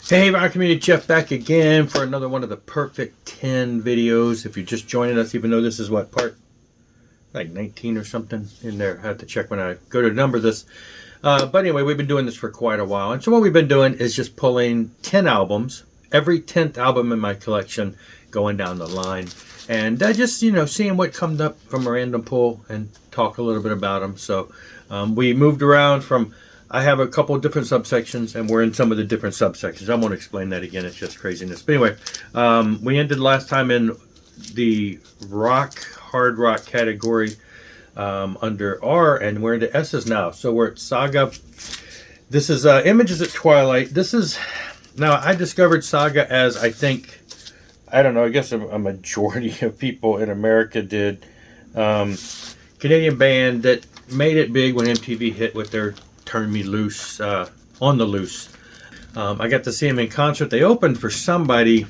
Hey, Rock Community, Jeff back again for another one of the Perfect 10 videos. If you're just joining us, even though this is what, part like 19 or something in there. I have to check when I go to number this. But anyway, we've been doing this for quite a while. And so what we've been doing is just pulling 10 albums, every 10th album in my collection, going down the line. And just, seeing what comes up from a random pull and talk a little bit about them. So we moved around from... I have a couple of different subsections, and we're in some of the different subsections. I won't explain that again. It's just craziness. But anyway, we ended last time in the hard rock category under R, and we're into S's now. So we're at Saga. This is Images at Twilight. This is... Now, I discovered Saga as, I don't know, I guess a majority of people in America did. Canadian band that made it big when MTV hit with their Turn Me Loose, On the Loose. I got to see them in concert. They opened for somebody.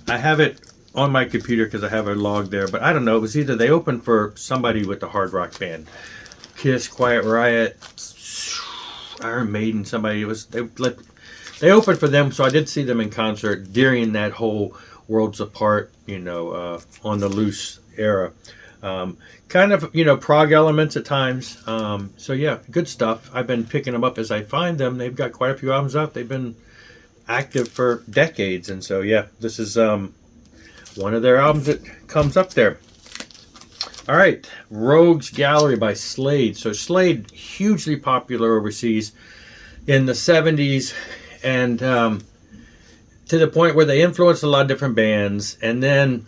I have it on my computer because I have a log there, but I don't know. It was either they opened for somebody with the hard rock band. Kiss, Quiet Riot, Iron Maiden, somebody. It was they opened for them, so I did see them in concert during that whole Worlds Apart, On the Loose era. Kind of, prog elements at times. So yeah, good stuff. I've been picking them up as I find them. They've got quite a few albums out. They've been active for decades. And so yeah, this is one of their albums that comes up there. All right, Rogues Gallery by Slade. So Slade, hugely popular overseas in the 70s. And to the point where they influenced a lot of different bands. And then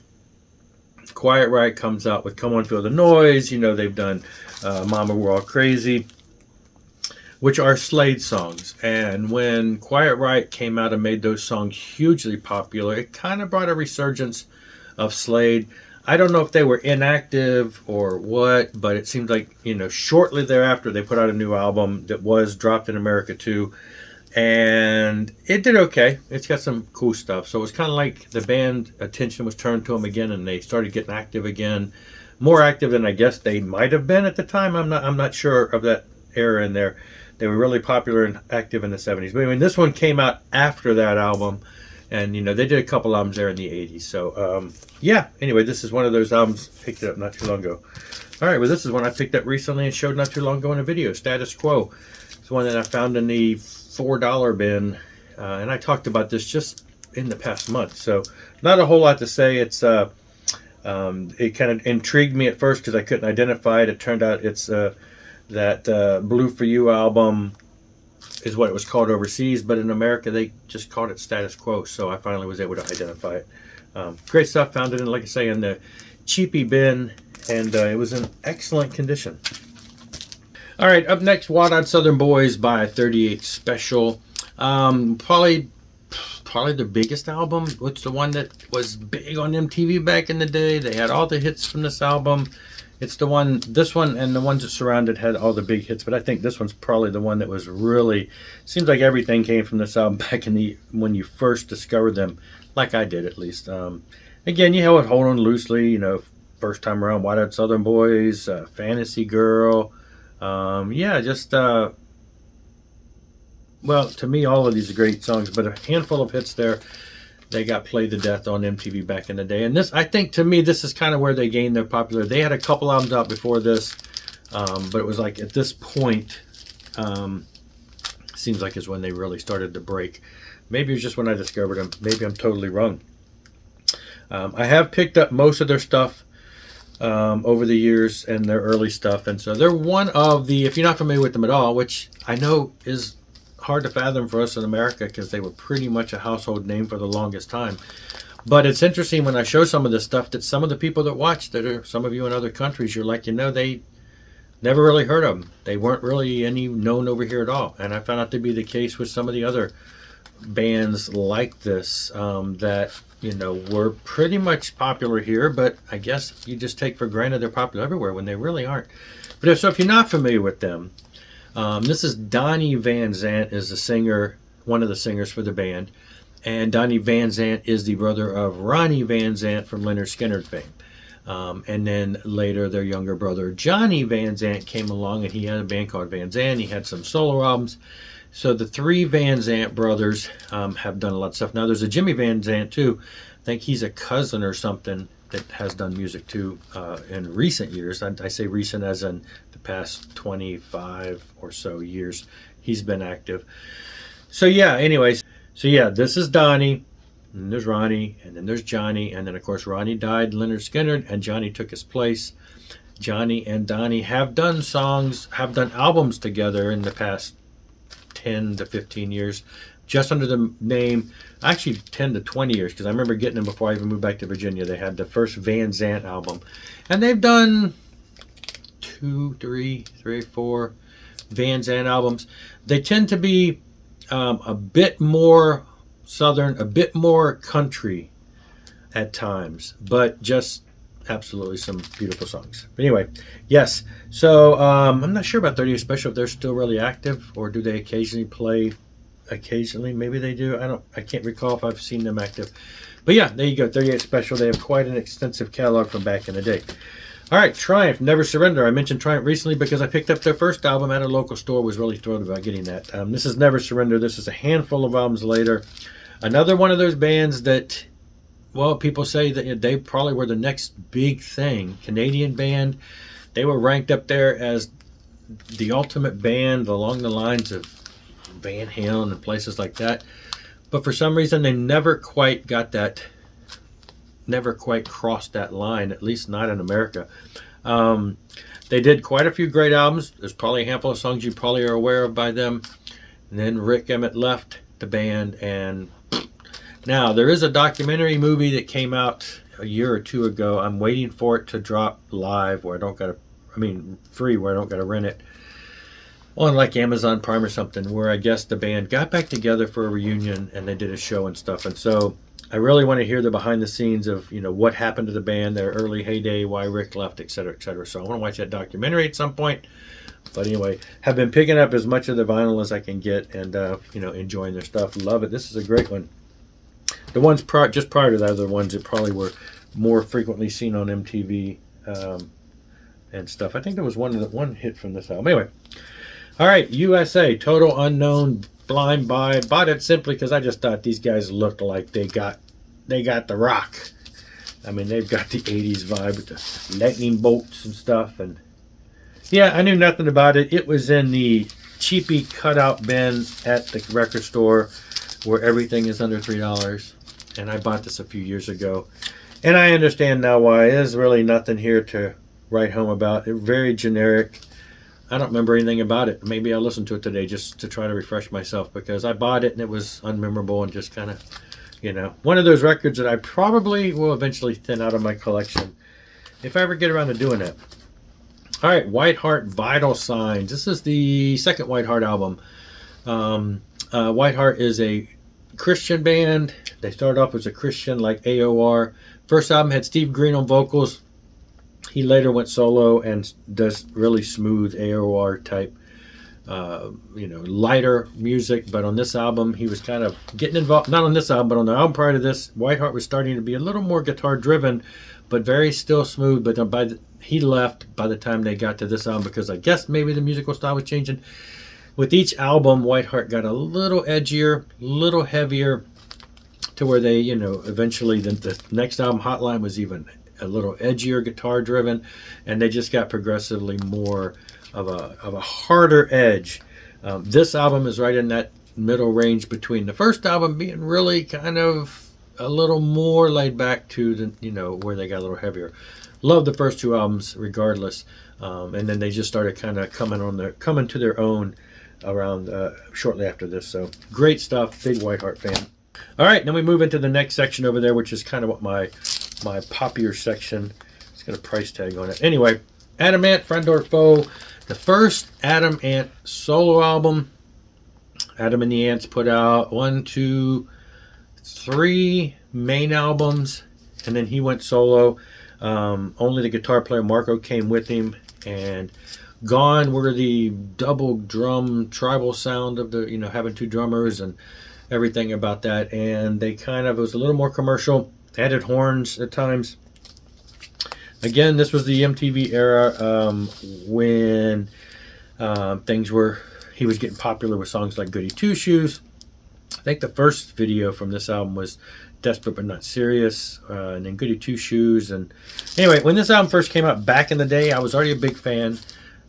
Quiet Riot comes out with Come On Feel the Noise. They've done Mama We're All Crazy, which are Slade songs. And when Quiet Riot came out and made those songs hugely popular, it kind of brought a resurgence of Slade. I don't know if they were inactive or what, but it seemed like, shortly thereafter they put out a new album that was dropped in America too. And it did okay. It's got some cool stuff. So it was kind of like the band attention was turned to them again, and they started getting active again, more active than I guess they might have been at the time. I'm not sure of that era in there. They were really popular and active in the 70s. But this one came out after that album, and they did a couple albums there in the 80s. So yeah. Anyway, this is one of those albums. Picked it up not too long ago. All right. Well, this is one I picked up recently and showed not too long ago in a video. Status Quo. It's one that I found in the $4 bin, and I talked about this just in the past month, so not a whole lot to say. It's it kind of intrigued me at first because I couldn't identify it. It turned out it's that Blue For You album is what it was called overseas, but in America they just called it Status Quo, so I finally was able to identify it. Great stuff. Found it in, like I say, in the cheapy bin, and it was in excellent condition. All right, up next, Wild Eyed Southern Boys by 38 Special. Probably the biggest album. What's the one that was big on MTV back in the day? They had all the hits from this album. It's the one, this one, and the ones that surrounded had all the big hits. But I think this one's probably the one that was really... Seems like everything came from this album back in when you first discovered them, like I did at least. Again, you would Hold On Loosely. First time around, Wild Eyed Southern Boys, Fantasy Girl. Well, to me, all of these are great songs, but a handful of hits there. They got played to death on MTV back in the day. And this, I think, to me, this is kind of where they gained their popularity. They had a couple albums out before this, but it was like at this point, seems like is when they really started to break. Maybe it was just when I discovered them. Maybe I'm totally wrong. I have picked up most of their stuff over the years and their early stuff, and so they're one of the, if you're not familiar with them at all, which I know is hard to fathom for us in America because they were pretty much a household name for the longest time, but it's interesting when I show some of this stuff that some of the people that watch, that are some of you in other countries, you're like, they never really heard of them. They weren't really any known over here at all, and I found out to be the case with some of the other bands like this that were pretty much popular here, but I guess you just take for granted they're popular everywhere when they really aren't. But so if you're not familiar with them, this is Donnie Van Zant is the singer, one of the singers for the band, and Donnie Van Zant is the brother of Ronnie Van Zant from Lynyrd Skynyrd fame. And then later their younger brother Johnny Van Zant came along, and he had a band called Van Zant. He had some solo albums. So the three Van Zant brothers have done a lot of stuff. Now there's a Jimmy Van Zant too. I think he's a cousin or something that has done music too in recent years. I say recent as in the past 25 or so years he's been active. So yeah, anyways. So yeah, this is Donnie, and there's Ronnie, and then there's Johnny, and then of course Ronnie died, Leonard Skinner, and Johnny took his place. Johnny and Donnie have done albums together in the past 10 to 15 years, just under the name, actually 10 to 20 years, because I remember getting them before I even moved back to Virginia. They had the first Van Zant album, and they've done 4 Van Zant albums. They tend to be a bit more southern, a bit more country at times, but just absolutely some beautiful songs. But anyway, yes. So I'm not sure about 30th Special, if they're still really active, or do they occasionally play? Occasionally, maybe they do. I can't recall if I've seen them active. But yeah, there you go. 38 Special. They have quite an extensive catalog from back in the day. All right, Triumph, Never Surrender. I mentioned Triumph recently because I picked up their first album at a local store. Was really thrilled about getting that. This is Never Surrender. This is a handful of albums later. Another one of those bands that, well, people say that they probably were the next big thing. Canadian band. They were ranked up there as the ultimate band along the lines of Van Halen and places like that. But for some reason, they never quite got that, never quite crossed that line, at least not in America. They did quite a few great albums. There's probably a handful of songs you probably are aware of by them. And then Rick Emmett left the band, and now there is a documentary movie that came out a year or two ago. I'm waiting for it to drop live where I don't gotta, free, where I don't gotta rent it on like Amazon Prime or something, where I guess the band got back together for a reunion and they did a show and stuff. And so I really want to hear the behind the scenes of, what happened to the band, their early heyday, why Rick left, etc., etc. So I want to watch that documentary at some point. But anyway, have been picking up as much of the vinyl as I can get, and enjoying their stuff. Love it. This is a great one. The ones just prior to that are the ones that probably were more frequently seen on MTV and stuff. I think there was one hit from this album. Anyway, all right, USA, Total Unknown, Blind Buy. Bought it simply because I just thought these guys looked like they got the rock. They've got the 80s vibe with the lightning bolts and stuff. And yeah, I knew nothing about it. It was in the cheapy cutout bin at the record store where everything is under $3. And I bought this a few years ago. And I understand now why. There's really nothing here to write home about. It's very generic. I don't remember anything about it. Maybe I'll listen to it today just to try to refresh myself, because I bought it and it was unmemorable and just kind of, one of those records that I probably will eventually thin out of my collection if I ever get around to doing that. All right, WhiteHeart, Vital Signs. This is the second WhiteHeart album. WhiteHeart is a Christian band. They started off as a Christian like AOR. First album had Steve Green on vocals. He later went solo and does really smooth AOR type, lighter music. But on this album, he was kind of getting involved. Not on this album, but on the album prior to this, WhiteHeart was starting to be a little more guitar driven, but very still smooth. But he left by the time they got to this album, because I guess maybe the musical style was changing. With each album, WhiteHeart got a little edgier, little heavier, to where they, eventually the next album, Hotline, was even a little edgier guitar driven, and they just got progressively more of a harder edge. This album is right in that middle range between the first album being really kind of a little more laid back to the, where they got a little heavier. Love the first two albums regardless. And then they just started kind of coming to their own around shortly after this. So great stuff. Big WhiteHeart fan. All right, then we move into the next section over there, which is kind of what my poppier section. It's got a price tag on it. Anyway, Adam Ant, Friend or Foe, the first Adam Ant solo album. Adam and the Ants put out 1, 2, 3 main albums, and then he went solo. Only the guitar player Marco came with him, and Gone were the double drum tribal sound of the, having two drummers and everything about that. And they it was a little more commercial, added horns at times. Again, this was the MTV era when he was getting popular with songs like Goody Two Shoes. I think the first video from this album was Desperate But Not Serious, and then Goody Two Shoes. And anyway, when this album first came out back in the day, I was already a big fan.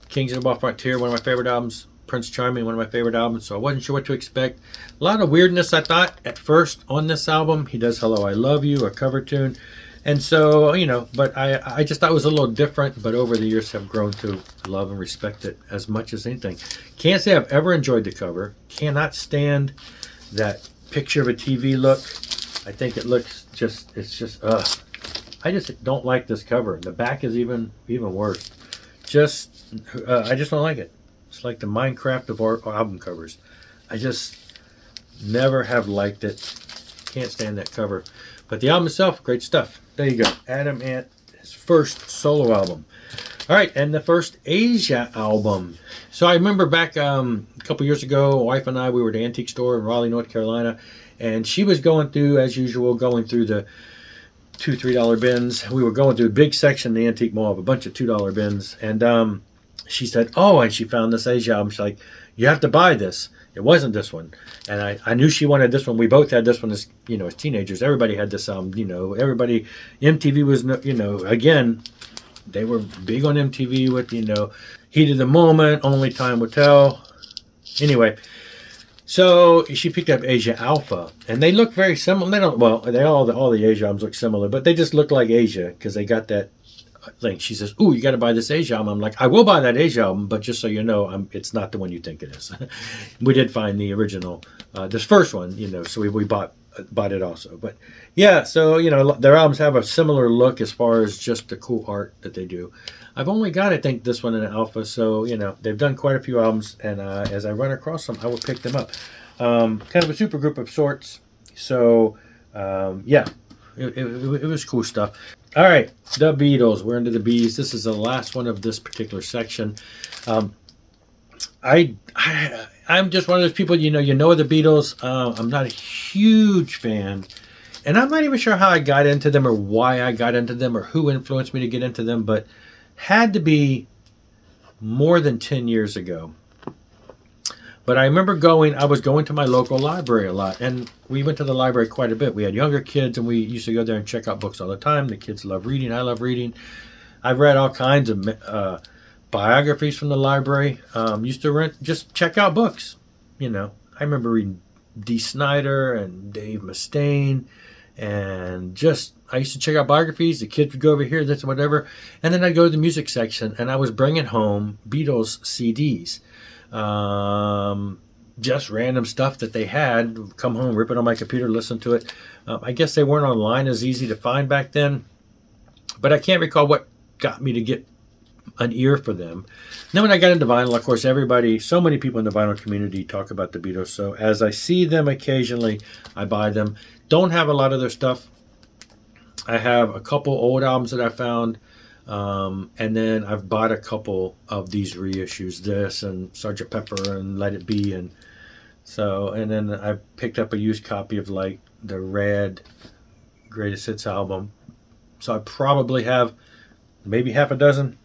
Kings of the Ball Frontier, one of my favorite albums. Prince Charming, one of my favorite albums, so I wasn't sure what to expect. A lot of weirdness, I thought, at first on this album. He does Hello, I Love You, a cover tune. And so, you know, but I just thought it was a little different, but over the years have grown to love and respect it as much as anything. Can't say I've ever enjoyed the cover. Cannot stand that picture of a TV look. I think it looks just, it's just, I just don't like this cover. The back is even worse. I just don't like it. It's like the Minecraft of our album covers. I just never have liked it. Can't stand that cover. But the album itself, great stuff. There you go. Adam Ant, his first solo album. All right, and the first Asia album. So I remember back a couple years ago, wife and I, we were at the antique store in Raleigh, North Carolina, and she was going through, as usual, going through the $2, $3 bins. We were going through a big section in the antique mall of a bunch of $2 bins, and she said, oh, and she found this Asia album. She's like, you have to buy this. It wasn't this one. And I knew she wanted this one. We both had this one as, you know, as teenagers. Everybody had this album, you know, everybody, MTV was, you know, again, they were big on MTV with, you know, Heat of the Moment, Only Time Will Tell. Anyway, so she picked up Asia Alpha, and they look very similar. They don't, well, all the Asia albums look similar, but they just look like Asia because they got that thing. She says, "Ooh, you got to buy this Asia album." I'm like, "I will buy that Asia album, but just so you know, it's not the one you think it is." We did find the original, this first one, you know, so we bought it also. But yeah, so you know, their albums have a similar look as far as just the cool art that they do. I've only got, I think, this one in an alpha, so you know, they've done quite a few albums, and as I run across them, I will pick them up. Kind of a super group of sorts. So yeah, it was cool stuff. All right, the Beatles. We're into the Bees. This is the last one of this particular section. I'm just one of those people, you know the Beatles. I'm not a huge fan, and I'm not even sure how I got into them or why I got into them or who influenced me to get into them, but had to be more than 10 years ago. But I remember I was going to my local library a lot, and we went to the library quite a bit. We had younger kids, and we used to go there and check out books all the time. The kids love reading. I love reading. I've read all kinds of biographies from the library. Used to just check out books. You know, I remember reading Dee Snider and Dave Mustaine, and I used to check out biographies. The kids would go over here, this, whatever, and then I'd go to the music section, and I was bringing home Beatles CDs. Just random stuff that they had. Come home, rip it on my computer, listen to it. I guess they weren't online as easy to find back then, but I can't recall what got me to get an ear for them. Then when I got into vinyl, of course, so many people in the vinyl community talk about the Beatles, so as I see them occasionally, I buy them. Don't have a lot of their stuff. I have a couple old albums that I found. And then I've bought a couple of these reissues, this and Sgt. Pepper and Let It Be, and then I picked up a used copy of like the Red Greatest Hits album. So I probably have maybe half a dozen.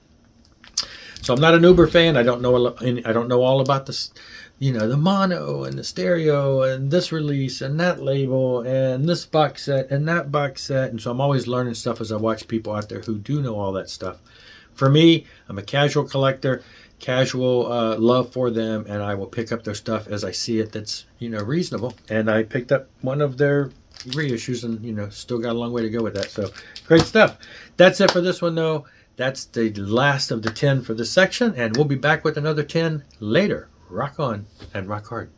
So I'm not an Uber fan. I don't know all about this, you know, the mono and the stereo and this release and that label and this box set and that box set. And so I'm always learning stuff as I watch people out there who do know all that stuff. For me, I'm a casual collector, casual love for them, and I will pick up their stuff as I see it that's, you know, reasonable. And I picked up one of their reissues and, you know, still got a long way to go with that. So great stuff. That's it for this one, though. That's the last of the 10 for this section, and we'll be back with another 10 later. Rock on and rock hard.